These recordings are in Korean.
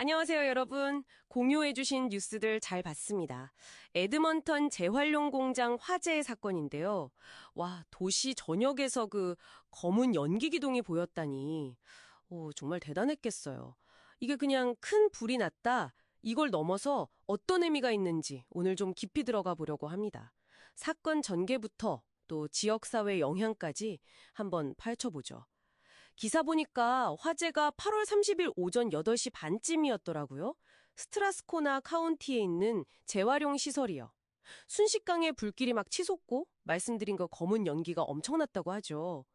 안녕하세요, 여러분. 공유해주신 뉴스들 잘 봤습니다. 에드먼턴 재활용 공장 화재 사건인데요. 와, 도시 전역에서 그 검은 연기 기둥이 보였다니. 오, 정말 대단했겠어요. 이게 그냥 큰 불이 났다. 이걸 넘어서 어떤 의미가 있는지 오늘 좀 깊이 들어가 보려고 합니다. 사건 전개부터 또 지역사회 영향까지 한번 파헤쳐보죠. 기사 보니까 화재가 8월 30일 오전 8시 반쯤이었더라고요. 스트라스코나 카운티에 있는 재활용 시설이요. 순식간에 불길이 막 치솟고 말씀드린 그 검은 연기가 엄청났다고 하죠.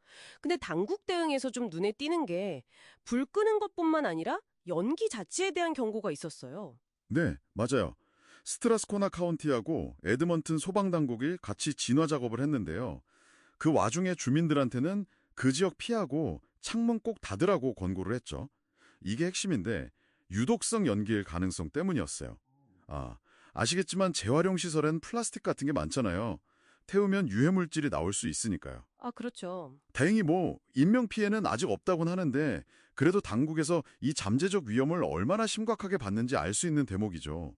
근데 당국 대응에서 좀 눈에 띄는 게 불 끄는 것뿐만 아니라 연기 자체에 대한 경고가 있었어요. 네, 맞아요. 스트라스코나 카운티하고 에드먼튼 소방당국이 같이 진화 작업을 했는데요. 그 와중에 주민들한테는 그 지역 피하고 창문 꼭 닫으라고 권고를 했죠. 이게 핵심인데 유독성 연기일 가능성 때문이었어요. 아시겠지만 재활용 시설엔 플라스틱 같은 게 많잖아요. 태우면 유해물질이 나올 수 있으니까요. 아, 그렇죠. 다행히 인명피해는 아직 없다고는 하는데 그래도 당국에서 이 잠재적 위험을 얼마나 심각하게 봤는지 알 수 있는 대목이죠.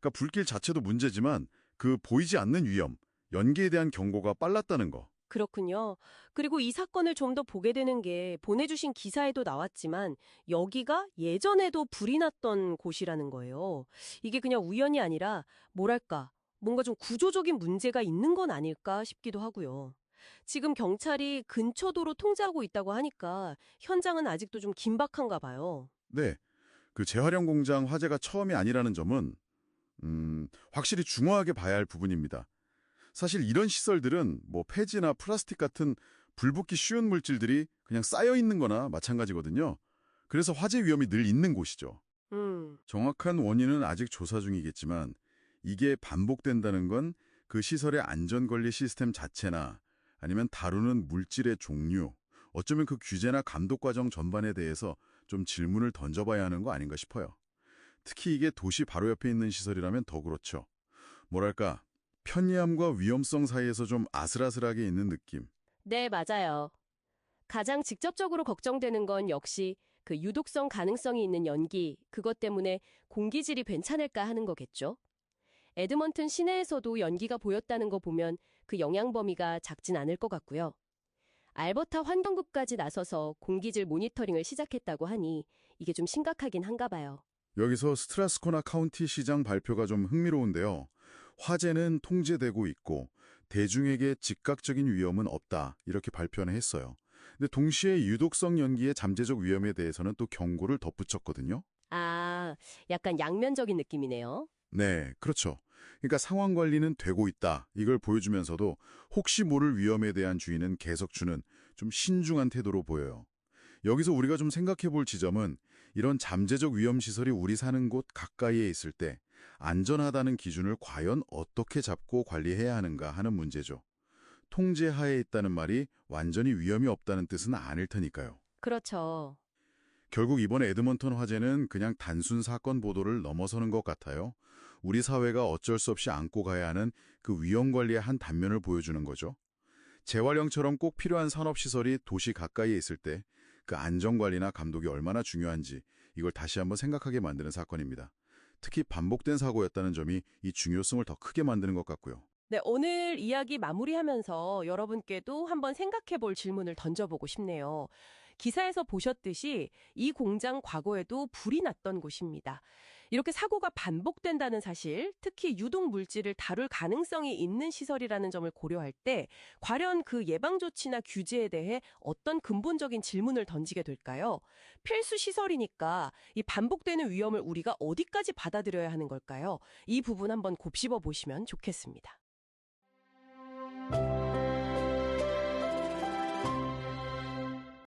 그러니까 불길 자체도 문제지만 그 보이지 않는 위험, 연기에 대한 경고가 빨랐다는 거. 그렇군요. 그리고 이 사건을 좀 더 보게 되는 게 보내주신 기사에도 나왔지만 여기가 예전에도 불이 났던 곳이라는 거예요. 이게 그냥 우연이 아니라 뭐랄까 뭔가 좀 구조적인 문제가 있는 건 아닐까 싶기도 하고요. 지금 경찰이 근처 도로 통제하고 있다고 하니까 현장은 아직도 좀 긴박한가 봐요. 네, 그 재활용 공장 화재가 처음이 아니라는 점은 확실히 중요하게 봐야 할 부분입니다. 사실 이런 시설들은 폐지나 플라스틱 같은 불붙기 쉬운 물질들이 그냥 쌓여 있는 거나 마찬가지거든요. 그래서 화재 위험이 늘 있는 곳이죠. 정확한 원인은 아직 조사 중이겠지만 이게 반복된다는 건 그 시설의 안전관리 시스템 자체나 아니면 다루는 물질의 종류, 어쩌면 그 규제나 감독 과정 전반에 대해서 좀 질문을 던져봐야 하는 거 아닌가 싶어요. 특히 이게 도시 바로 옆에 있는 시설이라면 더 그렇죠. 뭐랄까, 편리함과 위험성 사이에서 좀 아슬아슬하게 있는 느낌. 네, 맞아요. 가장 직접적으로 걱정되는 건 역시 그 유독성 가능성이 있는 연기, 그것 때문에 공기질이 괜찮을까 하는 거겠죠. 에드먼튼 시내에서도 연기가 보였다는 거 보면 그 영향 범위가 작진 않을 것 같고요. 알버타 환경국까지 나서서 공기질 모니터링을 시작했다고 하니 이게 좀 심각하긴 한가 봐요. 여기서 스트라스코나 카운티 시장 발표가 좀 흥미로운데요. 화재는 통제되고 있고 대중에게 즉각적인 위험은 없다 이렇게 발표는 했어요. 근데 동시에 유독성 연기의 잠재적 위험에 대해서는 또 경고를 덧붙였거든요. 아, 약간 양면적인 느낌이네요. 네, 그렇죠. 그러니까 상황 관리는 되고 있다 이걸 보여주면서도 혹시 모를 위험에 대한 주의는 계속 주는 좀 신중한 태도로 보여요. 여기서 우리가 좀 생각해 볼 지점은 이런 잠재적 위험시설이 우리 사는 곳 가까이에 있을 때 안전하다는 기준을 과연 어떻게 잡고 관리해야 하는가 하는 문제죠. 통제하에 있다는 말이 완전히 위험이 없다는 뜻은 아닐 테니까요. 그렇죠. 결국 이번에 에드먼턴 화재는 그냥 단순 사건 보도를 넘어서는 것 같아요. 우리 사회가 어쩔 수 없이 안고 가야 하는 그 위험 관리의 한 단면을 보여주는 거죠. 재활용처럼 꼭 필요한 산업시설이 도시 가까이에 있을 때 그 안전관리나 감독이 얼마나 중요한지 이걸 다시 한번 생각하게 만드는 사건입니다. 특히 반복된 사고였다는 점이 이 중요성을 더 크게 만드는 것 같고요. 네, 오늘 이야기 마무리하면서 여러분께도 한번 생각해 볼 질문을 던져보고 싶네요. 기사에서 보셨듯이 이 공장 과거에도 불이 났던 곳입니다. 이렇게 사고가 반복된다는 사실, 특히 유독 물질을 다룰 가능성이 있는 시설이라는 점을 고려할 때 과연 그 예방 조치나 규제에 대해 어떤 근본적인 질문을 던지게 될까요? 필수 시설이니까 이 반복되는 위험을 우리가 어디까지 받아들여야 하는 걸까요? 이 부분 한번 곱씹어 보시면 좋겠습니다.